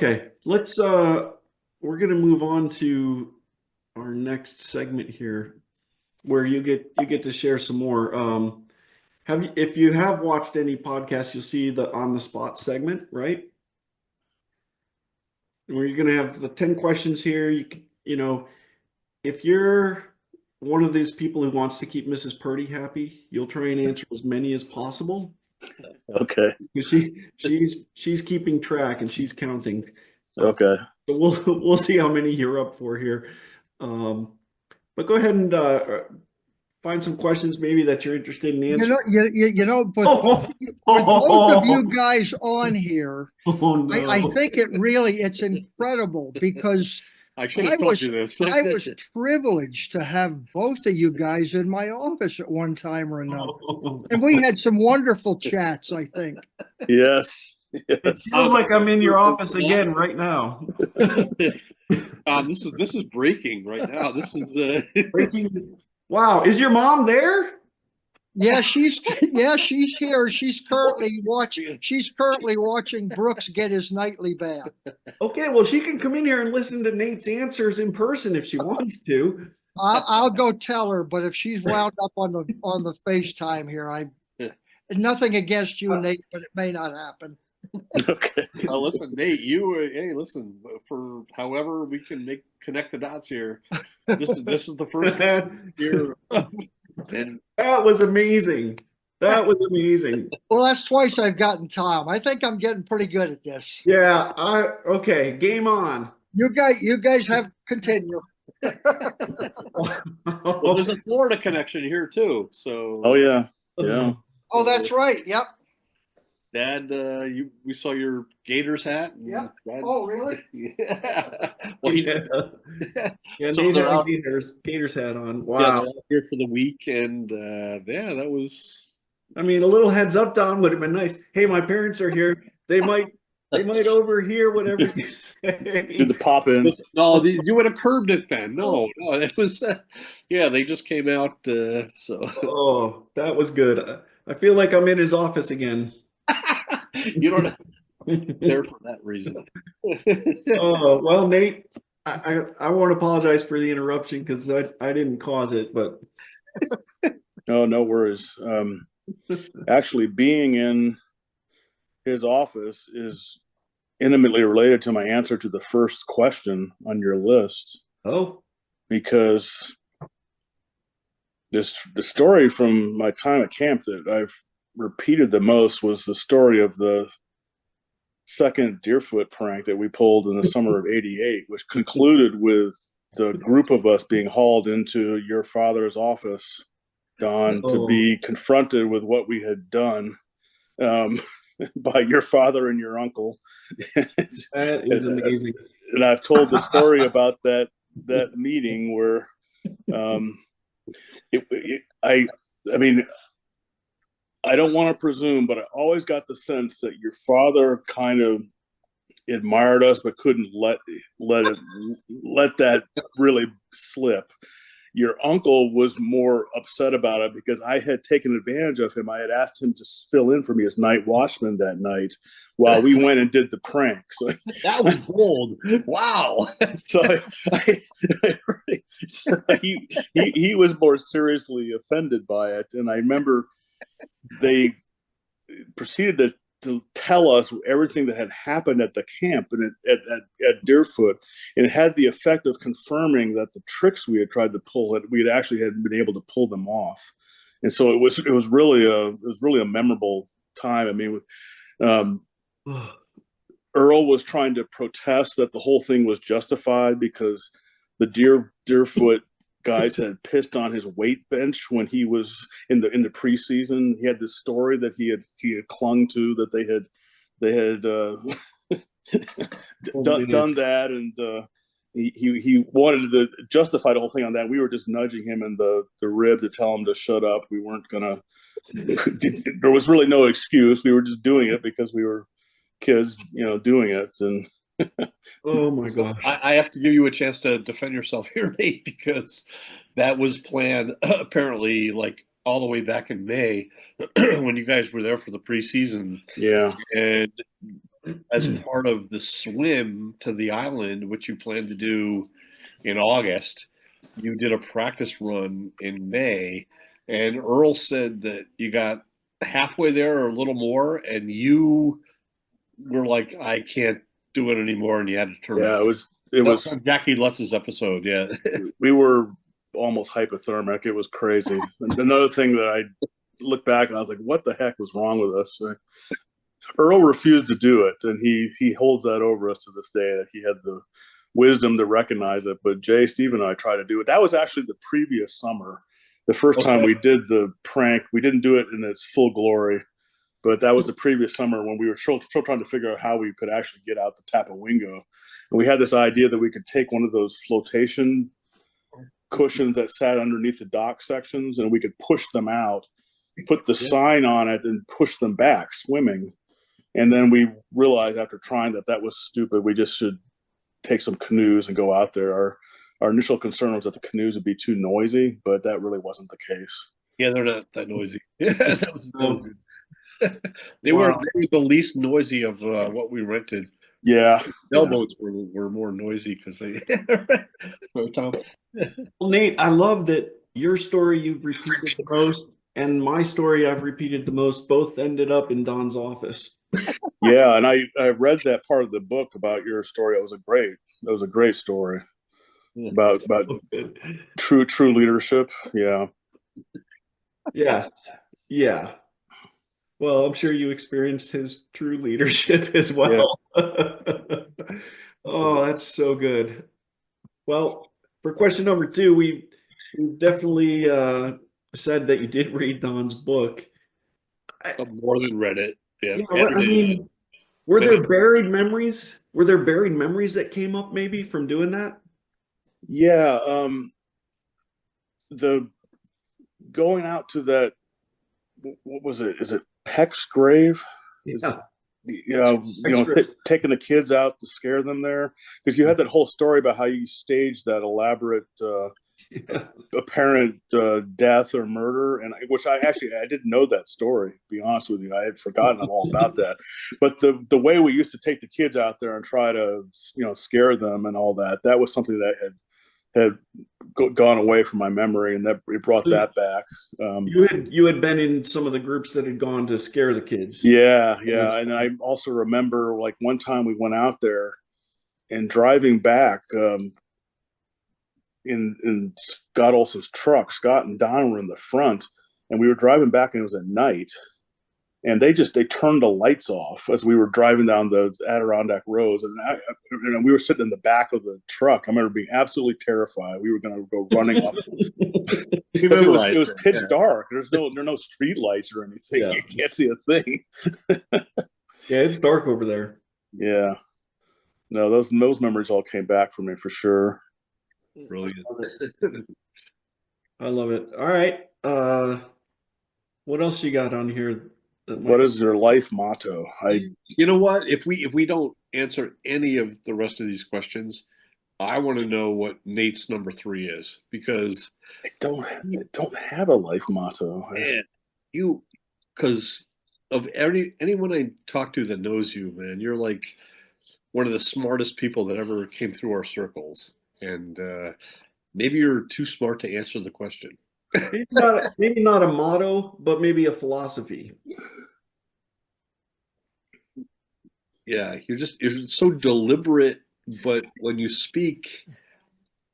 Okay, we're gonna move on to our next segment here, where you get to share some more. If you have watched any podcasts, you'll see the on the spot segment, right? Where you're gonna have the 10 questions here. If you're one of these people who wants to keep Mrs. Purdy happy, you'll try and answer as many as possible. Okay. Because she's keeping track and she's counting. Okay. So we'll see how many you're up for here. But go ahead and find some questions maybe that you're interested in You answering. know, Oh, with both of you oh, guys on here, oh I no. think it's incredible because I should I have told was you this. I was privileged to have both of you guys in my office at one time or another. And we had some wonderful chats, I think. Yes. It Yes. feels like I'm in your office again right now. This is breaking right now. This is Breaking. Wow, is your mom there? Yeah, she's here. She's currently watching Brooks get his nightly bath. Okay, well, she can come in here and listen to Nate's answers in person if she wants to. I'll go tell her, but if she's wound up on the FaceTime here, nothing against you, Nate, but it may not happen. Okay. listen, Nate. Hey, listen. For however we can connect the dots here. This is the first year, and That was amazing. That was amazing. Well, that's twice I've gotten Tom. I think I'm getting pretty good at this. Yeah, okay, game on. You guys have continue. well, there's a Florida connection here too. So, Oh yeah. Yeah. Oh, that's right. Yep. Dad, we saw your Gators hat. Yep. Dad, Oh, really? yeah. Well, Yeah, yeah, So Nate they're had a out. Gators hat on. Yeah, they're Wow. out here for the week, and yeah, that was. I mean, a little heads up, Don, would have been nice. Hey, my parents are here. They might overhear whatever you Do say. the pop in. No, you would have curbed it then. No, it was. Yeah, they just came out. So Oh, that was good. I feel like I'm in his office again. you don't there for that reason. Oh, well, Nate, I want to apologize for the interruption because I didn't cause it, but No, no worries. Actually, being in his office is intimately related to my answer to the first question on your list, oh, because the story from my time at camp that I've repeated the most was the story of the second Deerfoot prank that we pulled in the summer of '88, which concluded with the group of us being hauled into your father's office, Don, to oh, be confronted with what we had done, by your father and your uncle. that is amazing. And I've told the story about that meeting where, I mean, I don't want to presume, but I always got the sense that your father kind of admired us, but couldn't let that really slip. Your uncle was more upset about it because I had taken advantage of him. I had asked him to fill in for me as night watchman that night while we went and did the prank. So That was bold. Wow. so, he was more seriously offended by it, and I remember they proceeded to tell us everything that had happened at the camp and at Deerfoot, and it had the effect of confirming that the tricks we had tried to pull, that we had been able to pull them off. And so it was really a memorable time. I mean, Earl was trying to protest that the whole thing was justified because the Deerfoot guys had pissed on his weight bench when he was in the preseason. He had this story that he had clung to, that they had done that, and he wanted to justify the whole thing on that. We were just nudging him in the rib to tell him to shut up. We weren't gonna. There was really no excuse. We were just doing it because we were kids, doing it. And Oh my gosh. I have to give you a chance to defend yourself here, Nate, because that was planned apparently like all the way back in May when you guys were there for the preseason. yeah, And as part of the swim to the island, which you plan to do in August, you did a practice run in May, and Earl said that you got halfway there or a little more, and you were like, I can't do it anymore, and you had to turn Yeah, it. it was, That's Jackie Lutz's episode, yeah. we were almost hypothermic. It was crazy. And another thing that I look back and I was like, what the heck was wrong with us? Earl refused to do it, and he holds that over us to this day, that he had the wisdom to recognize it. But Jay, Steve, and I tried to do it. That was actually the previous summer. The first time we did the prank, we didn't do it in its full glory, but that was the previous summer when we were still trying to figure out how we could actually get out the Tapawingo. And we had this idea that we could take one of those flotation cushions that sat underneath the dock sections, and we could push them out, put the sign on it, and push them back swimming. And then we realized after trying that was stupid. We just should take some canoes and go out there. Our initial concern was that the canoes would be too noisy, but that really wasn't the case. Yeah, they're not that noisy. That was good. They were the least noisy of what we rented. Yeah. Sailboats were more noisy because they. Tom. Well, Nate, I love that your story you've repeated the most, and my story I've repeated the most. Both ended up in Don's office. Yeah, and I read that part of the book about your story. It was a great story about So true leadership. Yeah. Yes. Yeah. Well, I'm sure you experienced his true leadership as well. Yeah. Oh, that's so good. Well, for question number 2, we've definitely said that you did read Don's book. More than read it. Yeah. I mean, were there buried memories? Were there buried memories that came up maybe from doing that? Yeah. The going out to that, what was it? Is it Peck's grave? Yeah. Taking the kids out to scare them there, because you had that whole story about how you staged that elaborate apparent death or murder, and which I didn't know that story, to be honest with you. I had forgotten all about that. But the way we used to take the kids out there and try to scare them and all that was something that had gone away from my memory, and that it brought that back. You had been in some of the groups that had gone to scare the kids. Yeah, and I also remember like one time we went out there and driving back in Scott Olson's truck. Scott and Don were in the front, and we were driving back, and it was at night. And they turned the lights off as we were driving down the Adirondack roads, and we were sitting in the back of the truck. I remember being absolutely terrified. We were going to go running off. It was pitch dark. There are no street lights or anything. Yeah. You can't see a thing. Yeah, it's dark over there. Yeah, no, those memories all came back for me for sure. Brilliant. I love it. All right, what else you got on here? What is your life motto? You know what? If we don't answer any of the rest of these questions, I want to know what Nate's number 3 is, because I don't have a life motto. Man, because of anyone I talk to that knows you, man, you're like one of the smartest people that ever came through our circles, and maybe you're too smart to answer the question. Maybe not a motto, but maybe a philosophy. Yeah, you're so deliberate, but when you speak,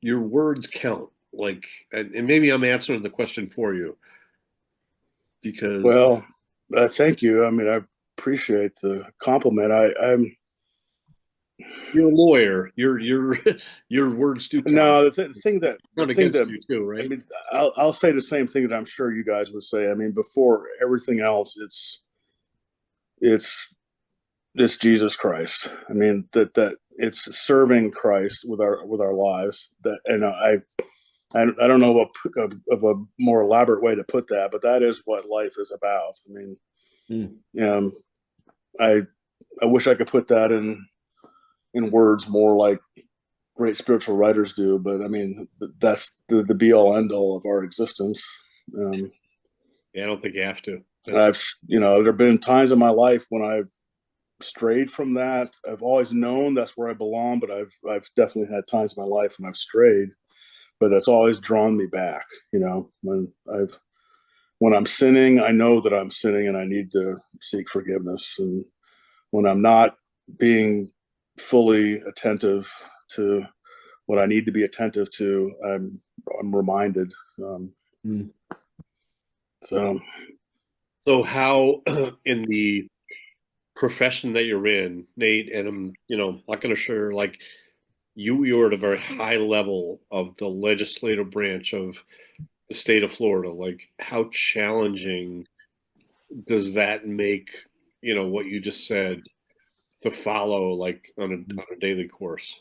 your words count. Like, and maybe I'm answering the question for you, because thank you. I mean, I appreciate the compliment. I'm you're a lawyer. Your words do count. No, the thing that you too, right? I mean, I'll say the same thing that I'm sure you guys would say. I mean, before everything else, it's Jesus Christ. I mean, that it's serving Christ with our lives. That, and I don't know of a more elaborate way to put that, but that is what life is about. I mean, I wish I could put that in words more like great spiritual writers do, but I mean, that's the be all end all of our existence. Yeah, I don't think you have to. I've, there have been times in my life when I've strayed from that. I've always known that's where I belong, but I've definitely had times in my life when I've strayed, but that's always drawn me back. When I'm sinning, I know that I'm sinning and I need to seek forgiveness. And when I'm not being fully attentive to what I need to be attentive to, I'm reminded. So how in the profession that you're in, Nate, and I'm, not going to share, like, you're at a very high level of the legislative branch of the state of Florida. Like, how challenging does that make, what you just said, to follow, like, on a daily course?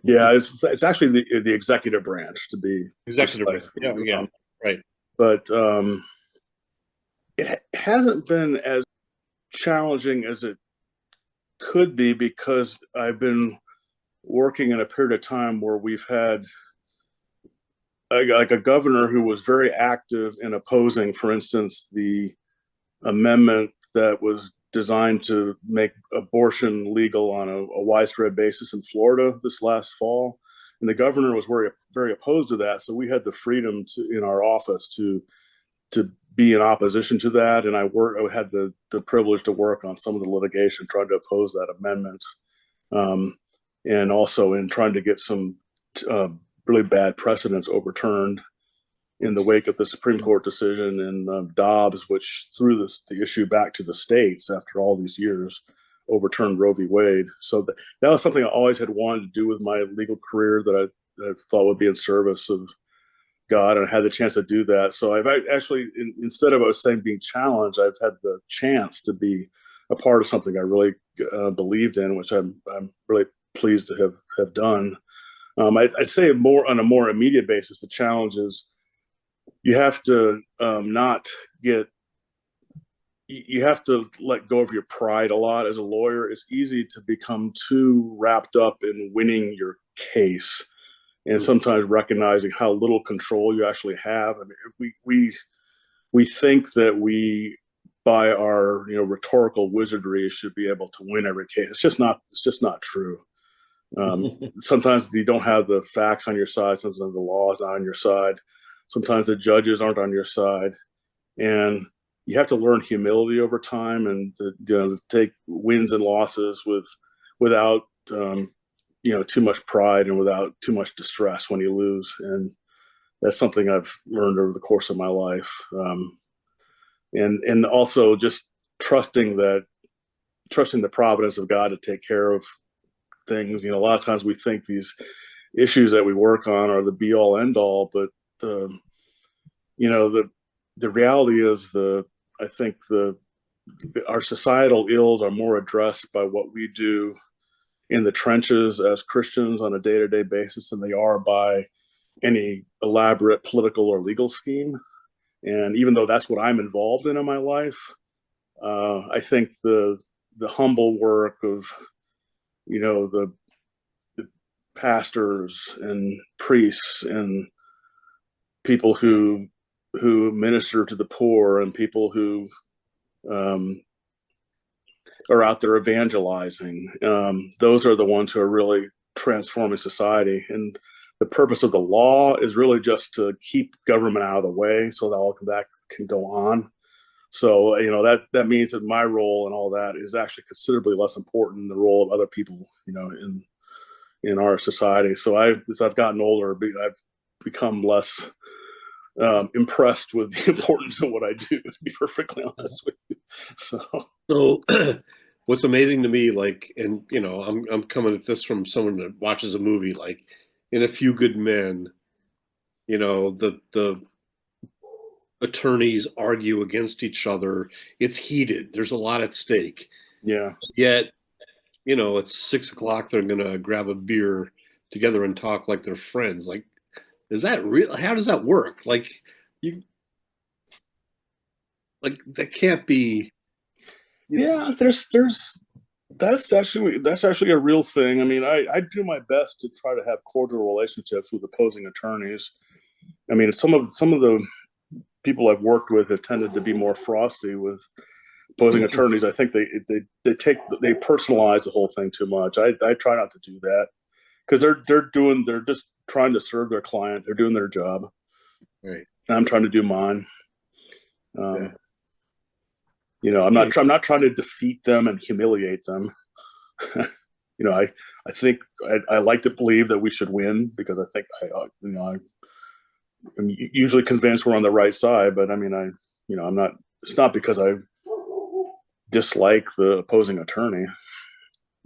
yeah, it's actually the executive branch, to be Executive branch. precise. Yeah, right. But it hasn't been as challenging as it could be, because I've been working in a period of time where we've had like a governor who was very active in opposing, for instance, the amendment that was designed to make abortion legal on a widespread basis in Florida this last fall. And the governor was very, very opposed to that. So we had the freedom in our office to be in opposition to that. And I had the privilege to work on some of the litigation trying to oppose that amendment. And also in trying to get some really bad precedents overturned in the wake of the Supreme Court decision in Dobbs, which threw the issue back to the states after all these years, overturned Roe v. Wade. So that was something I always had wanted to do with my legal career, that I thought would be in service of God, and I had the chance to do that. So I've actually, instead of I was saying being challenged, I've had the chance to be a part of something I really believed in, which I'm really pleased to have done. I say more on a more immediate basis. The challenge is you have to you have to let go of your pride a lot as a lawyer. It's easy to become too wrapped up in winning your case, and sometimes recognizing how little control you actually have. I mean, we think that we, by our rhetorical wizardry, should be able to win every case. It's just not true. Sometimes you don't have the facts on your side. Sometimes the law is not on your side. Sometimes the judges aren't on your side, and you have to learn humility over time, and to take wins and losses without too much pride and without too much distress when you lose. And that's something I've learned over the course of my life. And also just trusting the providence of God to take care of things. A lot of times we think these issues that we work on are the be all end all, but the reality is I think our societal ills are more addressed by what we do in the trenches as Christians on a day-to-day basis than they are by any elaborate political or legal scheme. And even though that's what I'm involved in my life, I think the humble work of the pastors and priests and people who minister to the poor and people who are out there evangelizing, those are the ones who are really transforming society. And the purpose of the law is really just to keep government out of the way so that all that can go on. So that means that my role and all that is actually considerably less important than the role of other people in our society. So as I've gotten older, I've become less impressed with the importance of what I do, to be perfectly honest with you. So what's amazing to me, like, and I'm coming at this from someone that watches a movie, like in A Few Good Men, the attorneys argue against each other. It's heated. There's a lot at stake. Yeah. Yet, it's 6 o'clock. They're gonna grab a beer together and talk like they're friends. Like, is that real? How does that work? Like, that can't be. Yeah, that's actually a real thing. I mean, I do my best to try to have cordial relationships with opposing attorneys. I mean, some of the people I've worked with have tended to be more frosty with opposing attorneys, I think they personalize the whole thing too much. I try not to do that because they're just trying to serve their client. They're doing their job. Right. And I'm trying to do mine. Yeah. You know, I'm not trying to defeat them and humiliate them. You know, I think I like to believe that we should win because I think I'm usually convinced we're on the right side. But I mean, I'm not. It's not because I dislike the opposing attorney.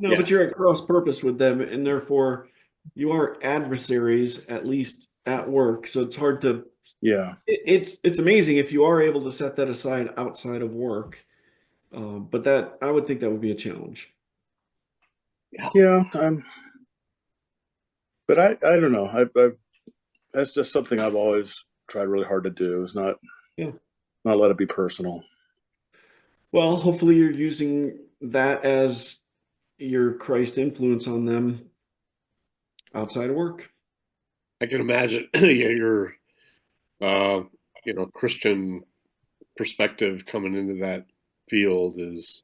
No, but you're at cross purpose with them, and therefore you are adversaries, at least at work. So it's hard to. Yeah. It's amazing if you are able to set that aside outside of work. But that I would think that would be a challenge. Yeah. But I don't know. I that's just something I've always tried really hard to do. Is not let it be personal. Well, hopefully you're using that as your Christ influence on them outside of work. I can imagine your Christian perspective coming into that field is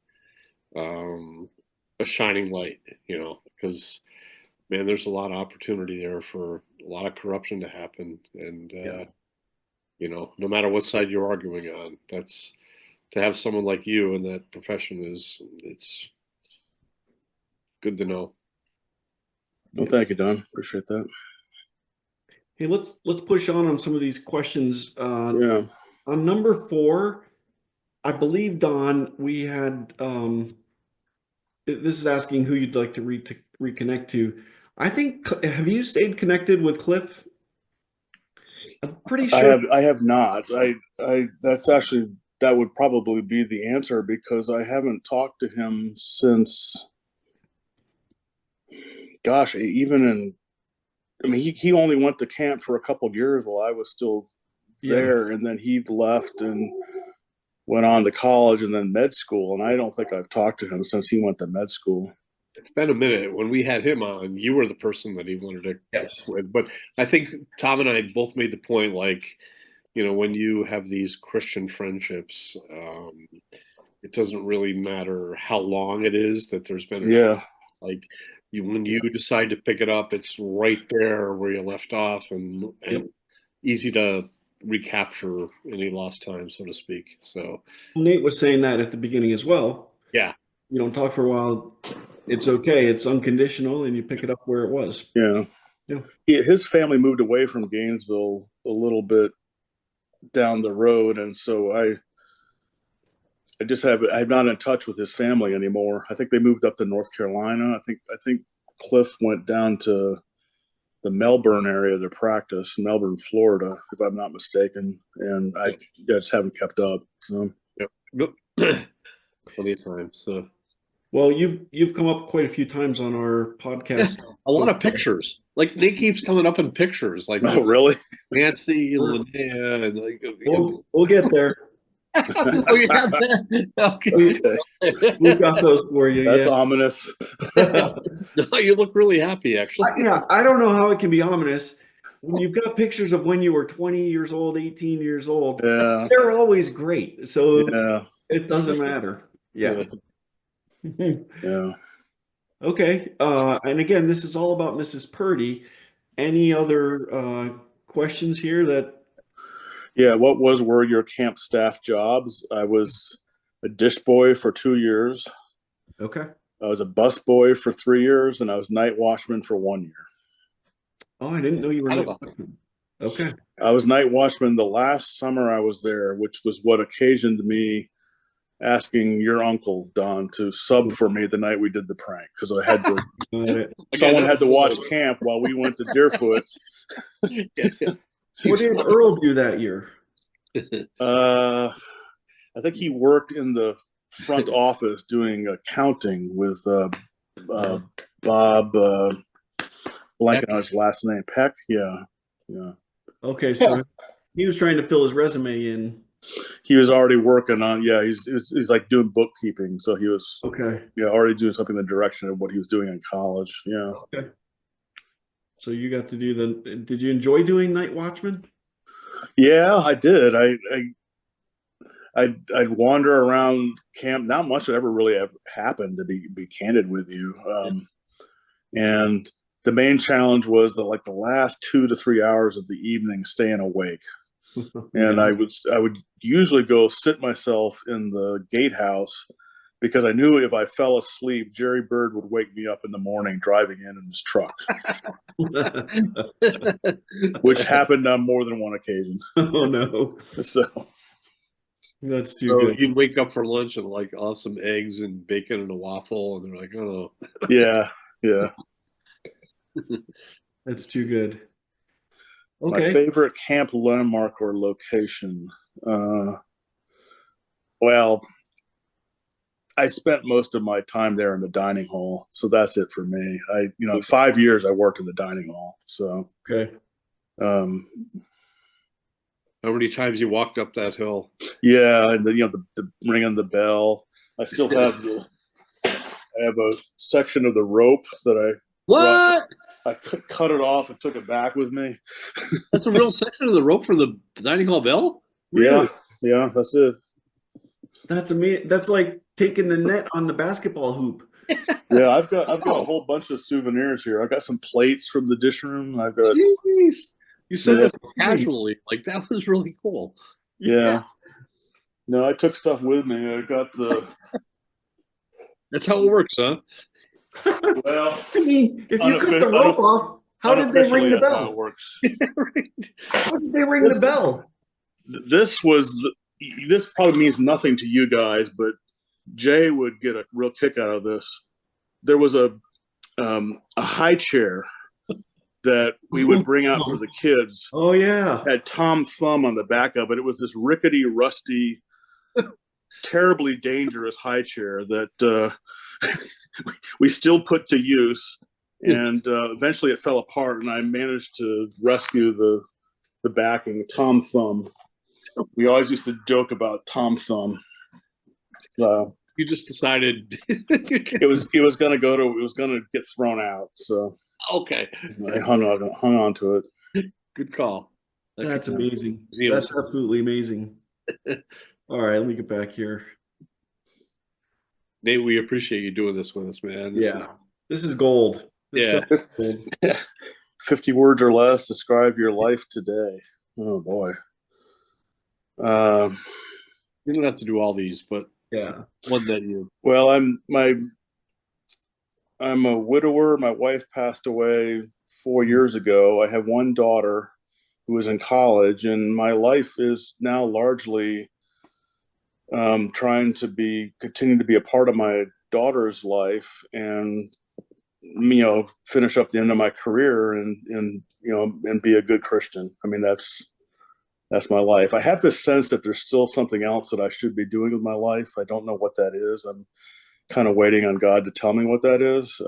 a shining light, because man, there's a lot of opportunity there for a lot of corruption to happen, and no matter what side you're arguing on, that's to have someone like you in that profession it's good to know. Well, thank you, Don. Appreciate that. Hey, let's push on some of these questions. Yeah. On number 4, I believe, Don, we had this is asking who you'd like to reconnect to. I think, have you stayed connected with Cliff? I'm pretty sure. I have not. That's actually, that would probably be the answer because I haven't talked to him since, gosh, I mean, he only went to camp for a couple of years while I was still there, and then he left and went on to college and then med school. And I don't think I've talked to him since he went to med school. It's been a minute. When we had him on, you were the person that he wanted to Yes. with. But I think Tom and I both made the point, like, when you have these Christian friendships, it doesn't really matter how long it is that there's been. Like when you decide to pick it up, it's right there where you left off, and easy to recapture any lost time, so to speak. So Nate was saying that at the beginning as well. Yeah. You don't talk for a while. It's okay. It's unconditional, and you pick it up where it was. Yeah. His family moved away from Gainesville a little bit down the road, and so I'm not in touch with his family anymore. I think they moved up to North Carolina. I think Cliff went down to the Melbourne area to practice, Melbourne, Florida, if I'm not mistaken. And I just haven't kept up. So plenty of time. So well, you've come up quite a few times on our podcast. A lot of pictures. Like Nate keeps coming up in pictures. Like oh, really? Nancy, Linnea, and like we'll get there. Oh, you have that? Okay. We've got those for you. That's ominous. No, you look really happy, actually. I don't know how it can be ominous when you've got pictures of when you were 20 years old, 18 years old. Yeah. They're always great. So it doesn't matter. Yeah. Yeah. Okay. And again, this is all about Mrs. Purdy. Any other questions here that? Yeah. What were your camp staff jobs? I was a dish boy for 2 years. Okay. I was a bus boy for 3 years, and I was night watchman for 1 year. Oh, I didn't know you were night watchman. Okay. I was night watchman the last summer I was there, which was what occasioned me asking your uncle Don to sub for me the night we did the prank because I had to. Someone had to watch camp while we went to Deerfoot. What did Earl do that year? I think he worked in the front office doing accounting with Bob. Blanking on his last name, Peck. Yeah. Okay, so he was trying to fill his resume in. He was already working on. Yeah, he's like doing bookkeeping, so he was already doing something in the direction of what he was doing in college. Yeah. Okay. So you got to do did you enjoy doing night watchman? Yeah, I did. I'd wander around camp. Not much had ever really happened, to be candid with you. And the main challenge was that like the last 2 to 3 hours of the evening, staying awake. And I would usually go sit myself in the gatehouse because I knew if I fell asleep, Jerry Bird would wake me up in the morning driving in his truck, which happened on more than one occasion. Oh no, So that's too So good. you'd wake up for lunch and like awesome eggs and bacon and a waffle, and they're like, oh, yeah, yeah. That's too good. My Okay. favorite camp landmark or location. Well, I spent most of my time there in the dining hall, so that's it for me. 5 years I worked in the dining hall, so Okay. um, how many times you walked up that hill? yeah, and the ringing the bell. I still have I have a section of the rope that I What? I cut it off and took it back with me. That's a real section of the rope for the dining hall bell? Really? Yeah, that's it. That's amazing. That's like taking the net on the basketball hoop. Yeah, I've got a whole bunch of souvenirs here. I've got some plates from the dish room. I've got Jeez. You said Yeah. that casually. Like, that was really cool. yeah. No, I took stuff with me. I got the That's how it works, huh? well. I mean, if you cut the rope off, how did they ring Unofficially, the that's how it bell? works. How did they ring the bell? This probably means nothing to you guys, but Jay would get a real kick out of this. There was a high chair that we would bring out for the kids. Oh yeah. Had Tom Thumb on the back of it. It was this rickety, rusty, terribly dangerous high chair that we still put to use. And eventually it fell apart, and I managed to rescue the backing, Tom Thumb. We always used to joke about Tom Thumb. You just decided. It was gonna get thrown out, so Okay. I hung on to it. Good call. That's amazing. Museums. That's absolutely amazing. All right, let me get back here. Nate, we appreciate you doing this with us, man. This is gold. This is gold. 50 words or less describe your life today. Oh boy. You don't have to do all these, but Yeah. one that you. Well, I'm a widower. My wife passed away 4 years ago. I have one daughter who is in college, and my life is now largely trying to continue to be a part of my daughter's life, and finish up the end of my career and be a good Christian. I mean, that's my life. I have this sense that there's still something else that I should be doing with my life. I don't know what that is. I'm kind of waiting on God to tell me what that is.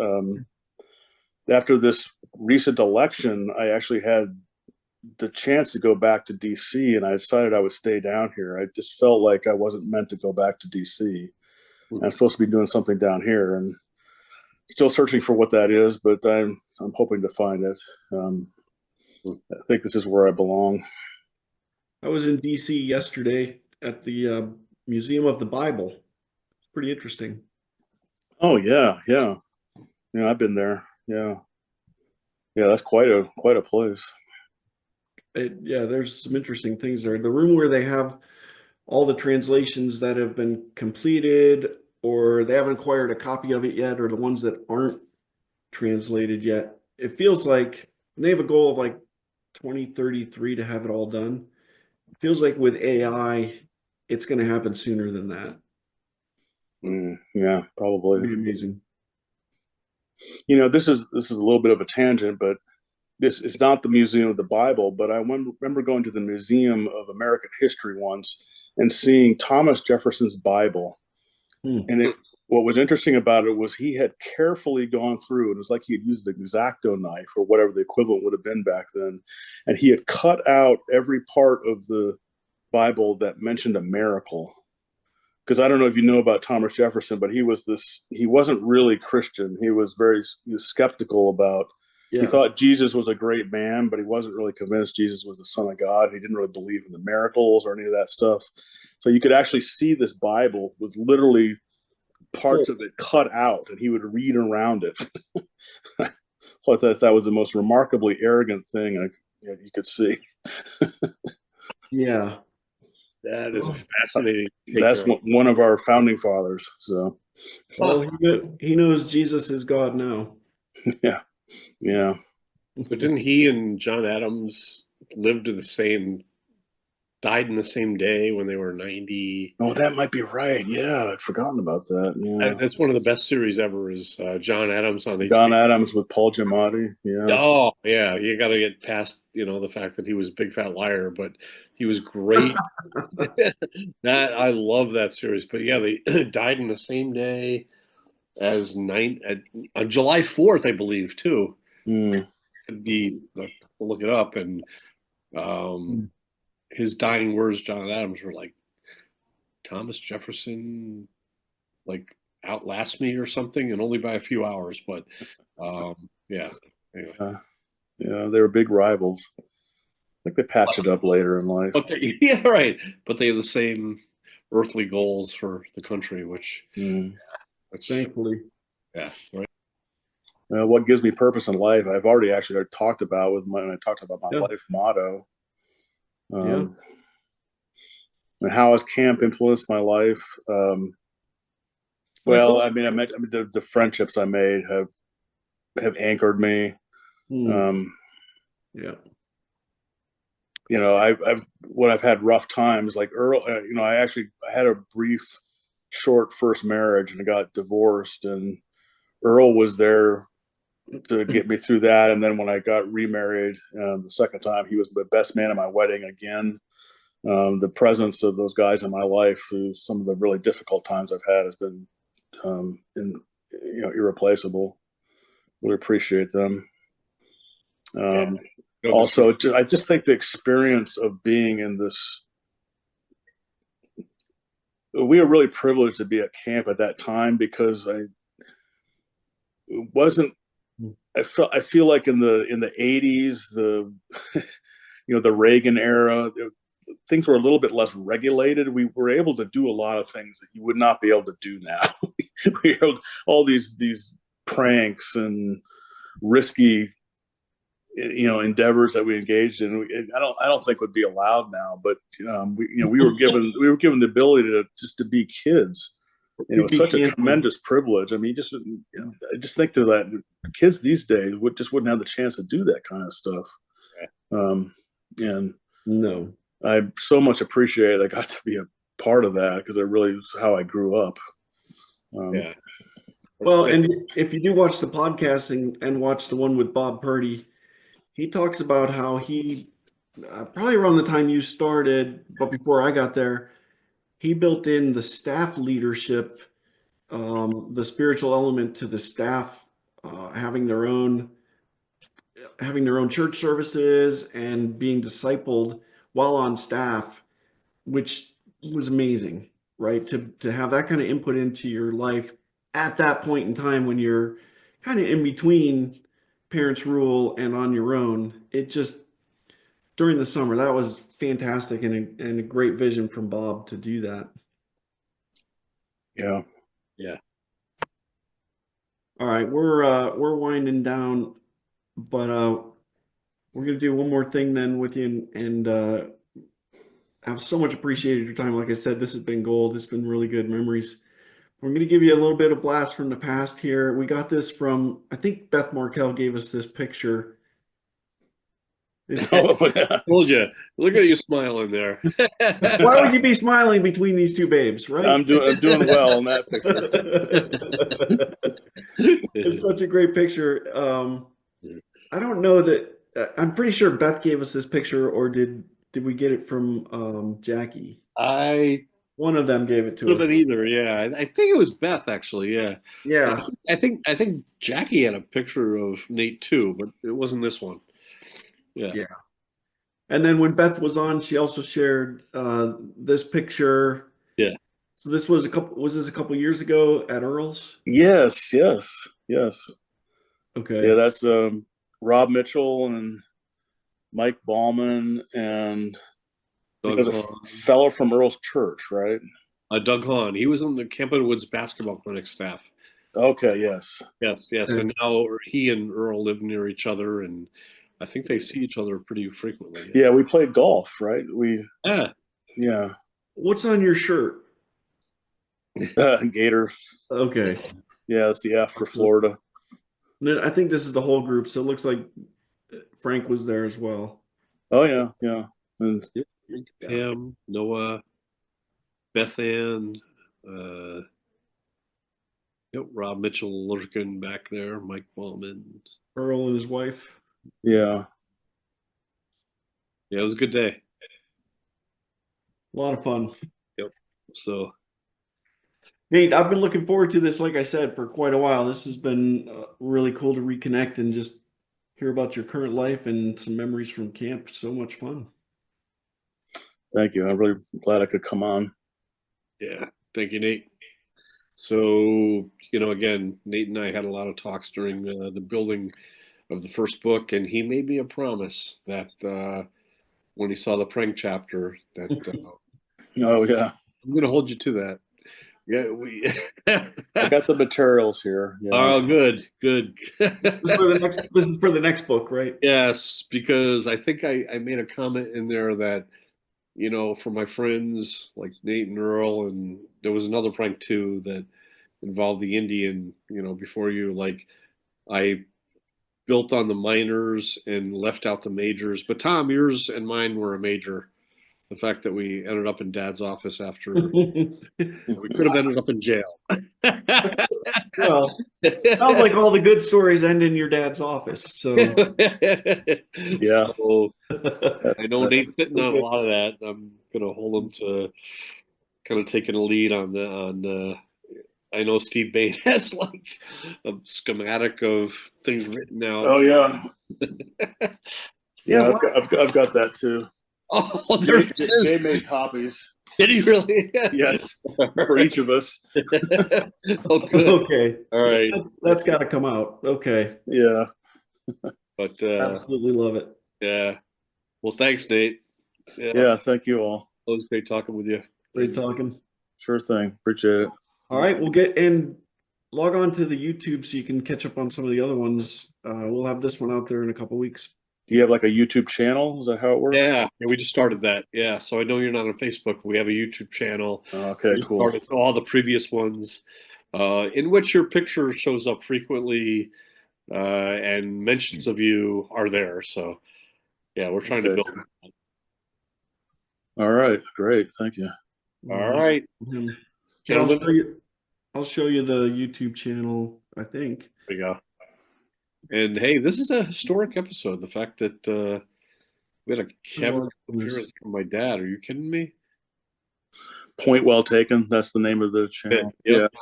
After this recent election, I actually had the chance to go back to DC, and I decided I would stay down here. I just felt like I wasn't meant to go back to DC. I'm supposed to be doing something down here, and still searching for what that is, but I'm hoping to find it. I think this is where I belong. I was in DC yesterday at the Museum of the Bible. It's pretty interesting. Oh yeah. I've been there. Yeah, that's quite a place. There's some interesting things there. The room where they have all the translations that have been completed, or they haven't acquired a copy of it yet, or the ones that aren't translated yet. It feels like they have a goal of like 2033 to have it all done. It feels like with AI, it's going to happen sooner than that. Yeah, probably. Pretty amazing. This is a little bit of a tangent, but this is not the Museum of the Bible, but I remember going to the Museum of American History once and seeing Thomas Jefferson's Bible. And what was interesting about it was he had carefully gone through, and it was like he had used an X-Acto knife or whatever the equivalent would have been back then, and he had cut out every part of the Bible that mentioned a miracle. Because I don't know if you know about Thomas Jefferson, but he wasn't really Christian. He was skeptical about Yeah. He thought Jesus was a great man, but he wasn't really convinced Jesus was the Son of God. He didn't really believe in the miracles or any of that stuff. So you could actually see this Bible with literally parts of it cut out, and he would read around it. I thought that was the most remarkably arrogant thing you could see. Yeah. That is a fascinating take That's on it. one of our founding fathers. So, Well, he knows Jesus is God now. yeah, yeah. But didn't he and John Adams died in the same day when they were 90? Oh, that might be right. Yeah, I'd forgotten about that. Yeah, That's one of the best series ever is John Adams on John HBO. Adams with Paul Giamatti. Yeah, Oh, yeah. You got to get past, the fact that he was a big fat liar, but he was great. I love that series. But yeah, they died in the same day as on July 4th, I believe, too. mm. Could be, I'll look it up. And his dying words, John Adams, were like, Thomas Jefferson, like, outlast me or something, and only by a few hours. But yeah, anyway. Yeah, they were big rivals. I think they patched it up later in life. But yeah, right. But they have the same earthly goals for the country, which Thankfully. yeah, right. What gives me purpose in life? I've already actually talked about when I talked about my life motto. And how has camp influenced my life? Well, I mean, the friendships I made have anchored me. Yeah. When I've had rough times, like Earl, I had a brief, short first marriage and I got divorced, and Earl was there to get me through that. And then when I got remarried the second time, he was the best man at my wedding again. The presence of those guys in my life through some of the really difficult times I've had has been irreplaceable. Really appreciate them. Also, I just think the experience of being in this, we were really privileged to be at camp at that time because I feel like in the 80s, the the Reagan era, things were a little bit less regulated. We were able to do a lot of things that you would not be able to do now. We had all these pranks and risky endeavors that we engaged in. I don't think would be allowed now, but we were given the ability to be kids. It's such a tremendous privilege. I mean, I just think that kids these days wouldn't have the chance to do that kind of stuff. And no, I so much appreciate I got to be a part of that because it really was how I grew up. Yeah. Well, and if you do watch the podcast and watch the one with Bob Purdy, he talks about how he, probably around the time you started, but before I got there, he built in the staff leadership, the spiritual element to the staff, having their own church services and being discipled while on staff, which was amazing, right? To have that kind of input into your life at that point in time when you're kind of in between parents' rule and on your own. It just, during the summer, that was fantastic and a great vision from Bob to do that. Yeah. Yeah. All right, we're winding down, but we're gonna do one more thing then with you, and I've so much appreciated your time. Like I said, this has been gold. It's been really good memories. We're going to give you a little bit of blast from the past here. We got this from, I think Beth Markell gave us this picture. Oh, yeah. Told you. Look at you smiling there. Why would you be smiling between these two babes, right? I'm doing well in that picture. It's such a great picture. I don't know that I'm pretty sure Beth gave us this picture, or did we get it from Jackie? One of them gave it to us. Either, yeah. I think it was Beth actually, yeah. Yeah. I think Jackie had a picture of Nate too, but it wasn't this one. Yeah. Yeah. And then when Beth was on, she also shared this picture. Yeah. So this was a couple years ago at Earl's? Yes. Okay. Yeah, that's Rob Mitchell and Mike Ballman and Doug the Hahn. fellow from Earl's Church, right? Doug Hahn. He was on the Campbell Woods basketball clinic staff. Okay, yes. Yes, yes. And now he and Earl live near each other, and I think they see each other pretty frequently. Yeah, we played golf, right? Yeah. Yeah. What's on your shirt? Gator. Okay. Yeah, it's the F for Florida. Then I think this is the whole group, so it looks like Frank was there as well. Oh yeah, yeah. And Pam, Noah, Beth Ann, Rob Mitchell lurking back there, Mike Ballman. Earl and his wife. yeah. Yeah, it was a good day. A lot of fun. Yep. So Nate, I've been looking forward to this, like I said, for quite a while. This has been really cool to reconnect and just hear about your current life and some memories from camp. So much fun. Thank you. I'm really glad I could come on. yeah, thank you, Nate. So, again, Nate and I had a lot of talks during the building of the first book, and he made me a promise that when he saw the prank chapter, that Oh yeah. I'm going to hold you to that. Yeah, I got the materials here. Yeah. Oh, good. This is for the next book, right? Yes, because I think I made a comment in there that, for my friends like Nate and Earl, and there was another prank too that involved the Indian, before you, like I built on the minors and left out the majors. But Tom, yours and mine were a major. The fact that we ended up in Dad's office after we could have ended up in jail. Well, sounds like all the good stories end in your dad's office. So, Yeah. So, I know That's- Nate's sitting on a lot of that. I'm gonna hold him to kind of taking a lead on. I know Steve Bain has like a schematic of things written out. Oh yeah. Yeah, Yeah, I've got that too. Oh, there it is. Jay made copies. Did he really? Yes, for each of us. Oh, good. okay. All right. That's got to come out. Okay. Yeah. But Absolutely love it. yeah. Well, thanks, Nate. Yeah. Thank you all. It was great talking with you. Great talking. Sure thing. Appreciate it. All right, we'll get and log on to the YouTube so you can catch up on some of the other ones. We'll have this one out there in a couple weeks. Do you have like a YouTube channel? Is that how it works? Yeah, we just started that. Yeah, so I know you're not on Facebook. We have a YouTube channel. Okay, We cool. started all the previous ones, in which your picture shows up frequently, and mentions of you are there. So, yeah, we're trying to Okay. build. All right, great. Thank you. All right, Mhm. gentlemen. I'll show you the YouTube channel, I think. There we go. And hey, this is a historic episode. The fact that we had a camera appearance from my dad. Are you kidding me? Point well taken. That's the name of the channel. Yep. Yeah,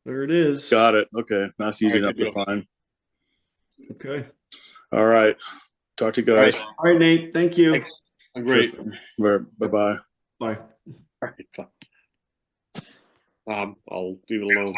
There it is. got it. Okay, that's easy All right, enough good to find. Okay. All right. Talk to you All guys. right. All right, Nate. Thank you. Thanks. I'm great. Bye bye. Bye. All right, I'll leave it alone.